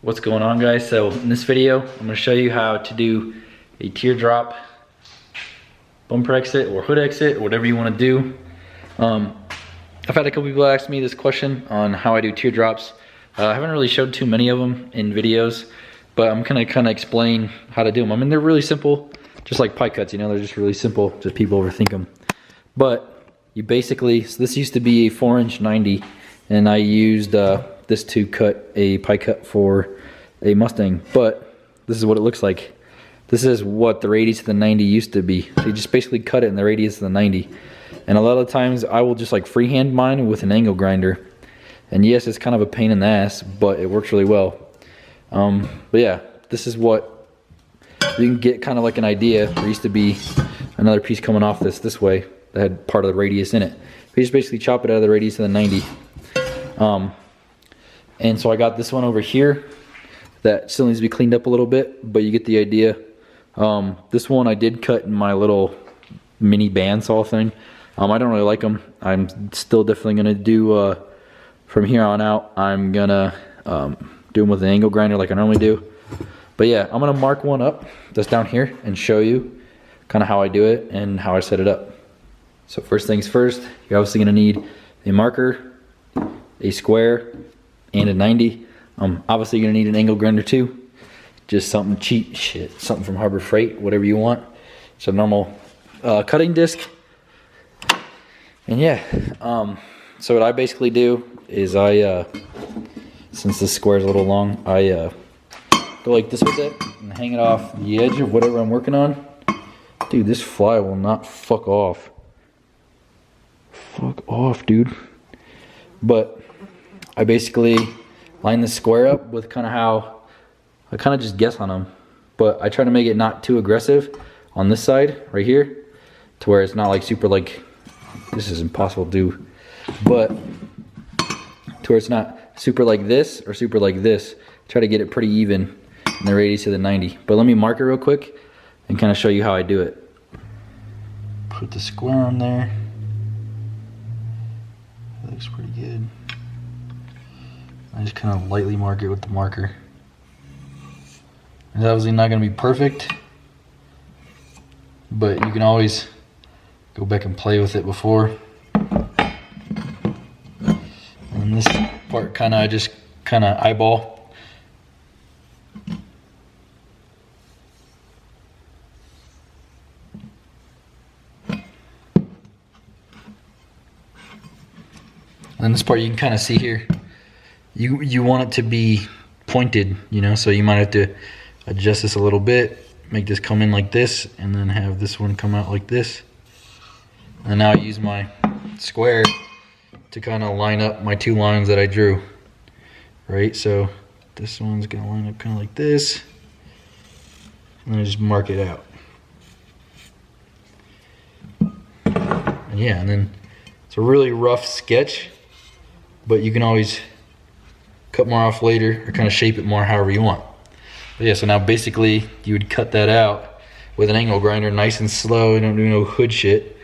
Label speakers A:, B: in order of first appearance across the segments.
A: What's going on, guys? So in this video I'm going to show you how to do a teardrop bumper exit or hood exit or whatever you want to do. I've had a couple people ask me this question on how I do teardrops. I haven't really showed too many of them in videos, but I'm gonna kind of explain how to do them. I mean, they're really simple, just like pie cuts, you know, they're just really simple, just people overthink them. But you basically, so this used to be a 4-inch 90, and I used this to cut a pie cut for a Mustang, but this is what it looks like. This is what the radius of the 90 used to be. So you just basically cut it in the radius of the 90. And a lot of times I will just like freehand mine with an angle grinder. And yes, it's kind of a pain in the ass, but it works really well. But yeah, this is what you can get kind of like an idea. There used to be another piece coming off this way that had part of the radius in it. You just basically chop it out of the radius of the 90. And so I got this one over here that still needs to be cleaned up a little bit, but you get the idea. This one I did cut in my little mini bandsaw thing. I don't really like them. I'm still definitely gonna do from here on out. I'm gonna do them with an angle grinder like I normally do. But yeah, I'm gonna mark one up that's down here and show you kind of how I do it and how I set it up. So first things first, you're obviously gonna need a marker, a square, and a 90. Obviously you're gonna need an angle grinder too. Just something cheap shit, something from Harbor Freight, whatever you want. It's a normal cutting disc. And yeah, so what I basically do is I, since this square is a little long, I go like this with it and hang it off the edge of whatever I'm working on. Dude, this fly will not fuck off. Fuck off, dude. But I basically line the square up with kind of how I kind of just guess on them, but I try to make it not too aggressive on this side right here to where it's not like super like, this is impossible to do, but to where it's not super like this or super like this. Try to get it pretty even in the radius of the 90. But let me mark it real quick and kind of show you how I do it. Put the square on there. That looks pretty good. I just kind of lightly mark it with the marker. It's obviously not going to be perfect, but you can always go back and play with it before. And this part kind of, I just kind of eyeball. And this part you can kind of see here. You want it to be pointed, you know, so you might have to adjust this a little bit, make this come in like this, and then have this one come out like this. And now I use my square to kind of line up my two lines that I drew, right? So this one's gonna line up kind of like this, and then I just mark it out. And yeah, and then it's a really rough sketch, but you can always cut more off later or kind of shape it more however you want. But yeah, so now basically you would cut that out with an angle grinder, nice and slow. You don't do no hood shit.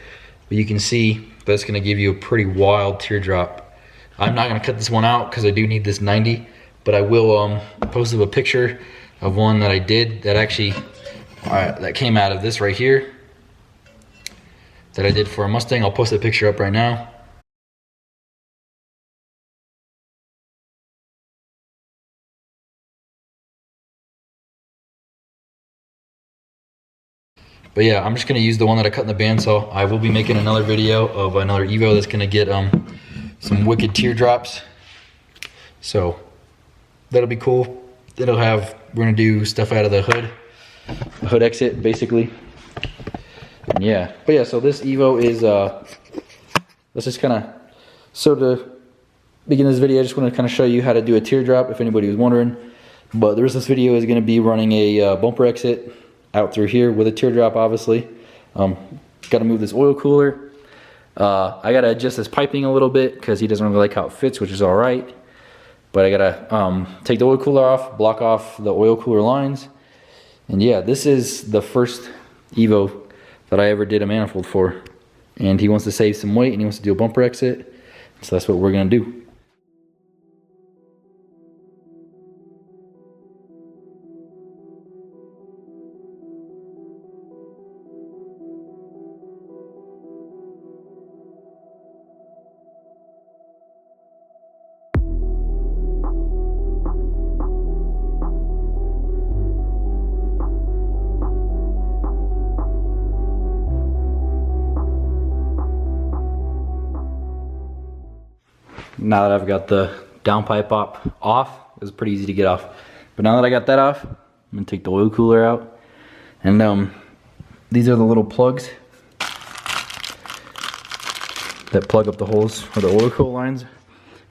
A: But you can see that's gonna give you a pretty wild teardrop. I'm not gonna cut this one out because I do need this 90, but I will post up a picture of one that I did that actually, that came out of this right here, that I did for a Mustang. I'll post a picture up right now. But yeah, I'm just gonna use the one that I cut in the bandsaw. I will be making another video of another Evo that's gonna get some wicked teardrops. So that'll be cool. It'll have, we're gonna do stuff out of the hood exit basically. And yeah, but yeah, so this Evo is, let's just kinda, so to begin this video, I just wanna kinda show you how to do a teardrop if anybody was wondering. But the rest of this video is gonna be running a bumper exit out through here with a teardrop, obviously. Got to move this oil cooler. I got to adjust this piping a little bit because he doesn't really like how it fits, which is all right. But I got to take the oil cooler off, block off the oil cooler lines. And yeah, this is the first Evo that I ever did a manifold for. And he wants to save some weight and he wants to do a bumper exit. So, So that's what we're going to do. now that I've got the downpipe off, it was pretty easy to get off. But now that I got that off, I'm gonna take the oil cooler out. And these are the little plugs that plug up the holes where the oil cooler lines,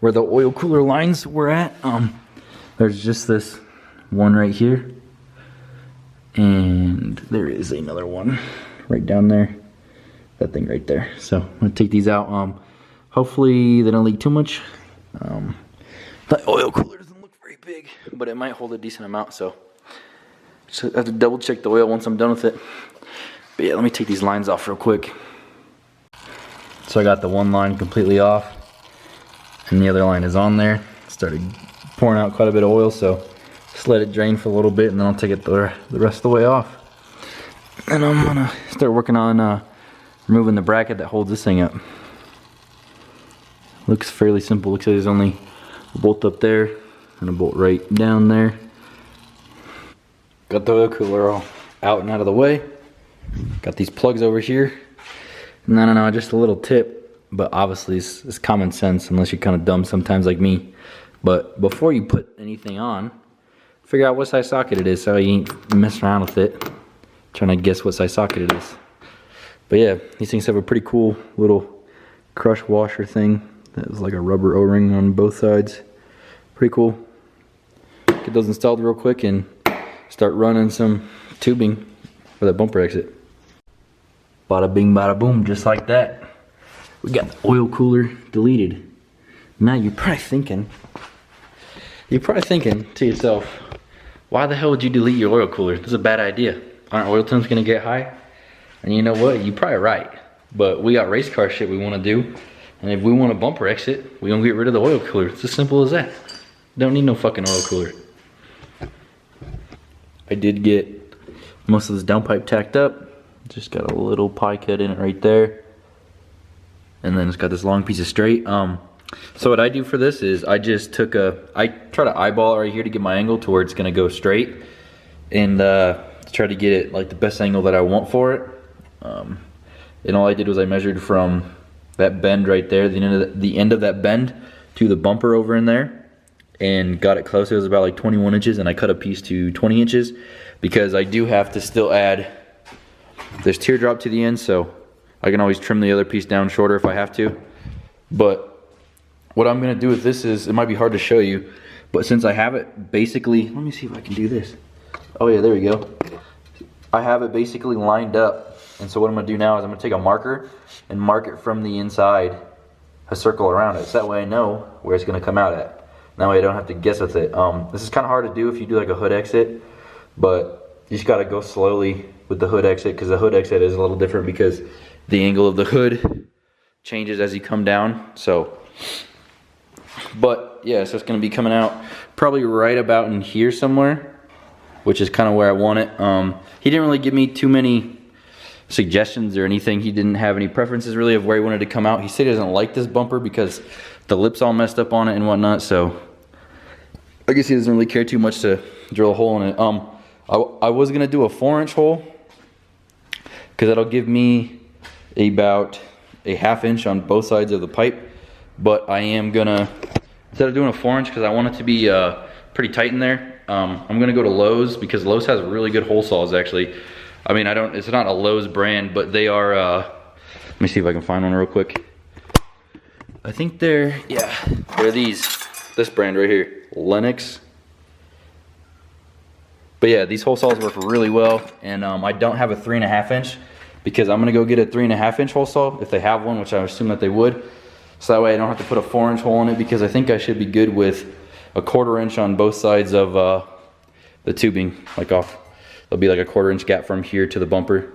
A: where the oil cooler lines were at. There's just this one right here, and there is another one right down there. That thing right there. So I'm gonna take these out. Hopefully they don't leak too much. The oil cooler doesn't look very big, but it might hold a decent amount. So I have to double check the oil once I'm done with it. But yeah, let me take these lines off real quick. So I got the one line completely off, and the other line is on there. Started pouring out quite a bit of oil, so just let it drain for a little bit, and then I'll take it the rest of the way off. And I'm gonna start working on removing the bracket that holds this thing up. Looks fairly simple. Looks like there's only a bolt up there and a bolt right down there. Got the oil cooler all out and out of the way. Got these plugs over here. No, just a little tip, but obviously it's common sense unless you're kind of dumb sometimes like me. But before you put anything on, figure out what size socket it is so you ain't messing around with it, trying to guess what size socket it is. But yeah, these things have a pretty cool little crush washer thing that is like a rubber O-ring on both sides. Pretty cool. Get those installed real quick and start running some tubing for that bumper exit. Bada bing, bada boom, just like that. We got the oil cooler deleted. Now you're probably thinking to yourself, why the hell would you delete your oil cooler? This is a bad idea. Aren't oil temps gonna get high? And you know what, you're probably right. But we got race car shit we wanna do. And if we want a bumper exit, we gonna get rid of the oil cooler. It's as simple as that. Don't need no fucking oil cooler. I did get most of this downpipe tacked up. Just got a little pie cut in it right there. And then it's got this long piece of straight. So what I do for this is I just took I try to eyeball it right here to get my angle to where it's gonna go straight. And try to get it like the best angle that I want for it. And all I did was I measured from that bend right there, the end of that bend to the bumper over in there, and got it close. It was about like 21 inches, and I cut a piece to 20 inches because I do have to still add this teardrop to the end, so I can always trim the other piece down shorter if I have to. But what I'm gonna do with this is, it might be hard to show you, but since I have it basically, let me see if I can do this. Oh yeah, there we go. I have it basically lined up, and so what I'm gonna do now is I'm gonna take a marker and mark it from the inside, a circle around it, so that way I know where it's gonna come out at. That way I don't have to guess with it. This is kind of hard to do if you do like a hood exit, but you just gotta go slowly with the hood exit, because the hood exit is a little different because the angle of the hood changes as you come down. So, but yeah, so it's gonna be coming out probably right about in here somewhere, which is kind of where I want it. He didn't really give me too many suggestions or anything. He didn't have any preferences really of where he wanted to come out. He said he doesn't like this bumper because the lips all messed up on it and whatnot, so I guess he doesn't really care too much to drill a hole in it. I was gonna do a 4-inch hole because that'll give me about a 1/2 inch on both sides of the pipe, but I am gonna, instead of doing a 4-inch, because I want it to be pretty tight in there, I'm gonna go to Lowe's, because Lowe's has really good hole saws actually. I mean, it's not a Lowe's brand, but they are, let me see if I can find one real quick. I think they're this brand right here, Lennox. But yeah, these hole saws work really well, and I don't have a 3.5 inch because I'm gonna go get a 3.5 inch hole saw if they have one, which I assume that they would. So that way I don't have to put a 4-inch hole in it, because I think I should be good with a 1/4 inch on both sides of the tubing, like off. There'll be like a 1/4 inch gap from here to the bumper.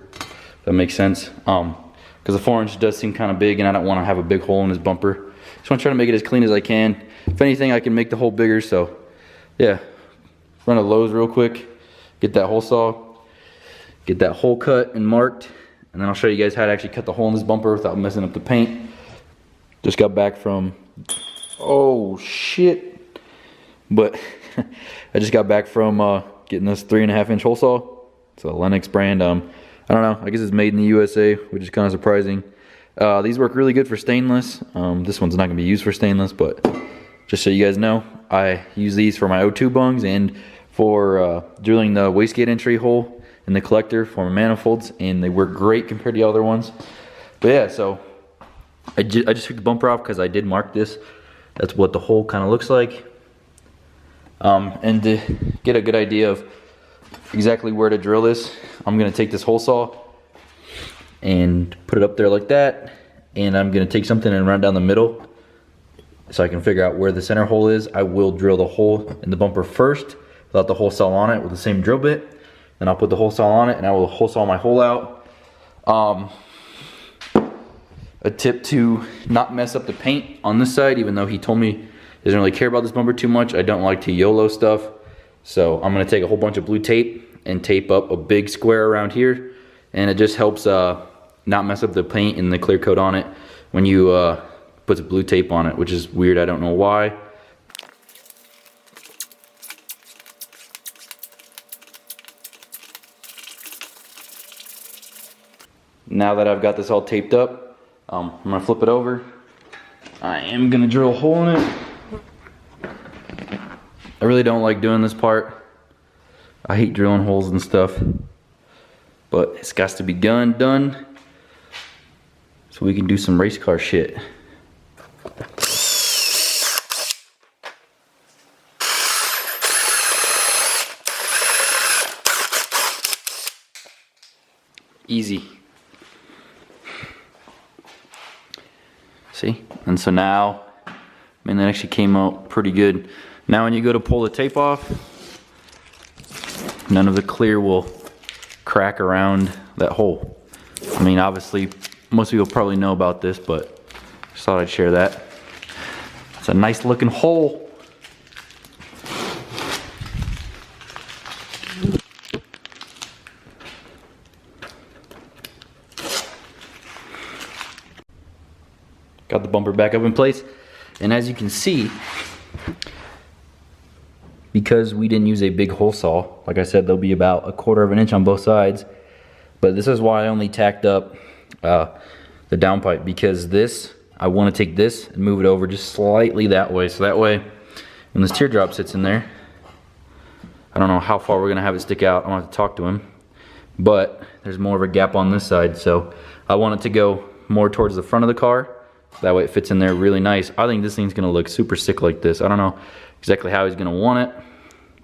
A: That makes sense. Because a 4-inch does seem kind of big, and I don't want to have a big hole in his bumper. Just want to try to make it as clean as I can. If anything, I can make the hole bigger. So yeah, run to Lowe's real quick, get that hole saw, get that hole cut and marked, and then I'll show you guys how to actually cut the hole in this bumper without messing up the paint. Just got back from, oh shit, but I just got back from getting this 3.5 inch hole saw. It's a Lennox brand. I don't know, I guess it's made in the USA, which is kind of surprising. These work really good for stainless. This one's not gonna be used for stainless, but just so you guys know, I use these for my O2 bungs and for drilling the wastegate entry hole in the collector for my manifolds, and they work great compared to the other ones. But yeah, so I just took the bumper off because I did mark this. That's what the hole kind of looks like. And to get a good idea of exactly where to drill this, I'm gonna take this hole saw and put it up there like that, and I'm gonna take something and run down the middle so I can figure out where the center hole is. I will drill the hole in the bumper first without the hole saw on it with the same drill bit. Then I'll put the hole saw on it and I will hole saw my hole out. A tip to not mess up the paint on this side, even though he told me he doesn't really care about this bumper too much. I don't like to YOLO stuff. So I'm gonna take a whole bunch of blue tape and tape up a big square around here. And it just helps not mess up the paint and the clear coat on it when you put the blue tape on it, which is weird, I don't know why. Now that I've got this all taped up, I'm gonna flip it over. I am gonna drill a hole in it. I really don't like doing this part. I hate drilling holes and stuff, but it's got to be done so we can do some race car shit. Easy. See? And so now, I mean, that actually came out pretty good. Now when you go to pull the tape off, none of the clear will crack around that hole. I mean, obviously, most people probably know about this, but just thought I'd share that. It's a nice looking hole. Got the bumper back up in place, and as you can see, because we didn't use a big hole saw, like I said, there'll be about 1/4 of an inch on both sides. But this is why I only tacked up the downpipe, because this, I want to take this and move it over just slightly that way, so that way when this teardrop sits in there, I don't know how far we're gonna have it stick out. I'm gonna have to talk to him, but there's more of a gap on this side, so I want it to go more towards the front of the car. That way it fits in there really nice. I think this thing's gonna look super sick like this. I don't know exactly how he's gonna want it,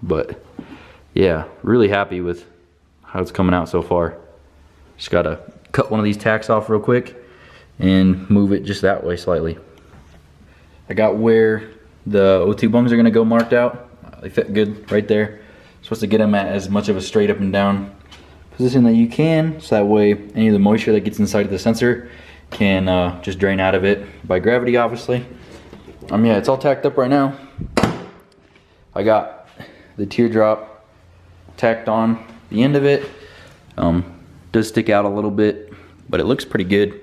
A: but yeah, really happy with how it's coming out so far. Just gotta cut one of these tacks off real quick and move it just that way slightly. I got where the O2 bungs are gonna go marked out. They fit good right there. Supposed to get them at as much of a straight up and down position that you can, so that way any of the moisture that gets inside of the sensor can just drain out of it by gravity, obviously. Yeah, it's all tacked up right now. I got the teardrop tacked on the end of it. Does stick out a little bit, but it looks pretty good.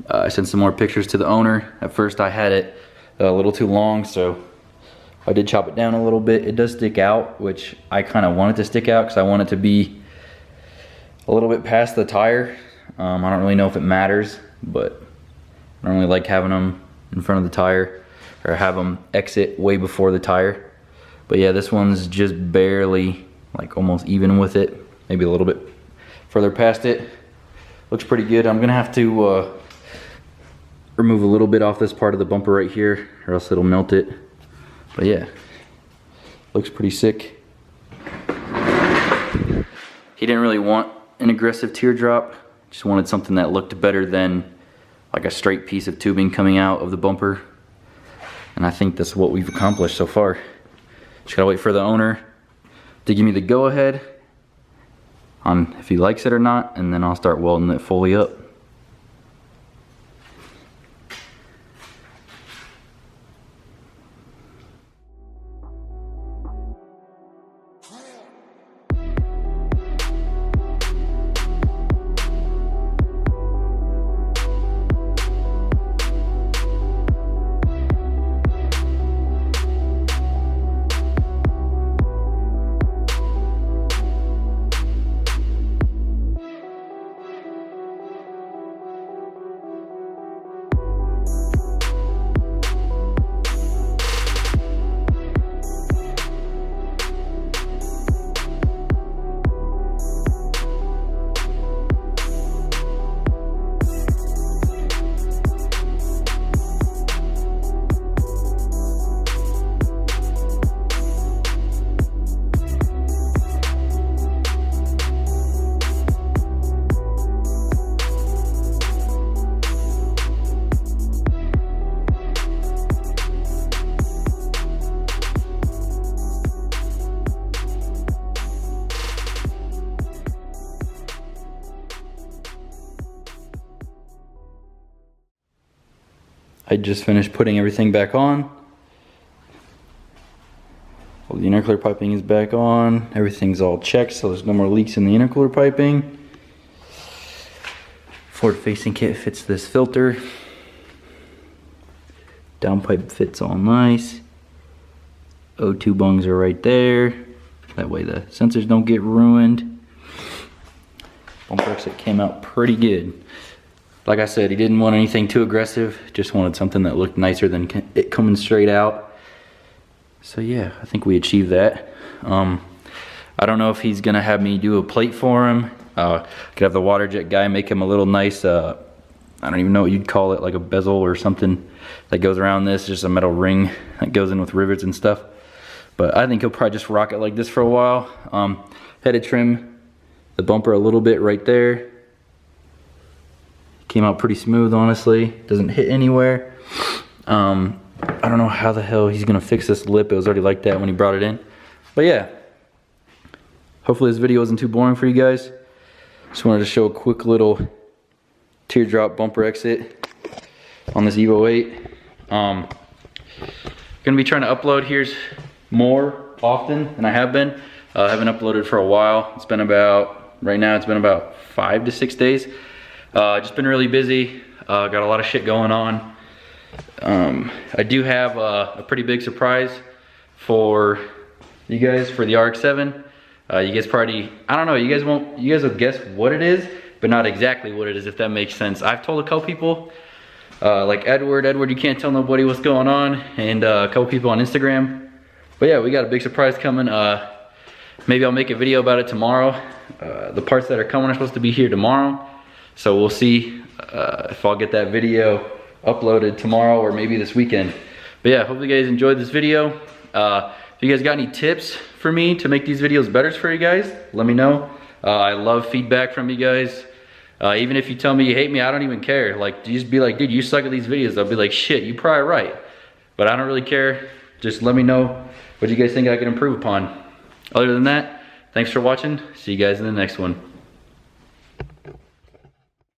A: I sent some more pictures to the owner. At first I had it a little too long, so I did chop it down a little bit. It does stick out, which I kind of want it to stick out because I want it to be a little bit past the tire. I don't really know if it matters, but I don't really like having them in front of the tire or have them exit way before the tire. But yeah, this one's just barely, like almost even with it, maybe a little bit further past it. Looks pretty good. I'm gonna have to remove a little bit off this part of the bumper right here, or else it'll melt it. But yeah, looks pretty sick. He didn't really want an aggressive teardrop, just wanted something that looked better than like a straight piece of tubing coming out of the bumper. And I think that's what we've accomplished so far. Just gotta wait for the owner to give me the go-ahead on if he likes it or not, and then I'll start welding it fully up. I just finished putting everything back on. All the intercooler piping is back on. Everything's all checked, so there's no more leaks in the intercooler piping. Forward facing kit fits this filter. Downpipe fits all nice. O2 bungs are right there. That way the sensors don't get ruined. Bumper exit came out pretty good. Like I said, he didn't want anything too aggressive. Just wanted something that looked nicer than it coming straight out. So yeah, I think we achieved that. I don't know if he's gonna have me do a plate for him. Could have the water jet guy make him a little nice, I don't even know what you'd call it, like a bezel or something that goes around this, just a metal ring that goes in with rivets and stuff. But I think he'll probably just rock it like this for a while. Had to trim the bumper a little bit right there. Came out pretty smooth, honestly. Doesn't hit anywhere. I don't know how the hell he's gonna fix this lip. It was already like that when he brought it in. But yeah, hopefully this video wasn't too boring for you guys. Just wanted to show a quick little teardrop bumper exit on this Evo 8. Gonna be trying to upload here more often than I have been. I haven't uploaded for a while. It's been about, right now it's been about 5 to 6 days. Just been really busy. Got a lot of shit going on. I do have a pretty big surprise for you guys for the RX-7. You guys probably, I don't know, you guys will guess what it is, but not exactly what it is, if that makes sense. I've told a couple people, like Edward, you can't tell nobody what's going on, and a couple people on Instagram. But yeah, we got a big surprise coming. Maybe I'll make a video about it tomorrow. The parts that are coming are supposed to be here tomorrow. So we'll see if I'll get that video uploaded tomorrow or maybe this weekend. But yeah, hope you guys enjoyed this video. If you guys got any tips for me to make these videos better for you guys, let me know. I love feedback from you guys. Even if you tell me you hate me, I don't even care. Like, just be like, dude, you suck at these videos. I'll be like, shit, you probably right. But I don't really care. Just let me know what you guys think I can improve upon. Other than that, thanks for watching. See you guys in the next one.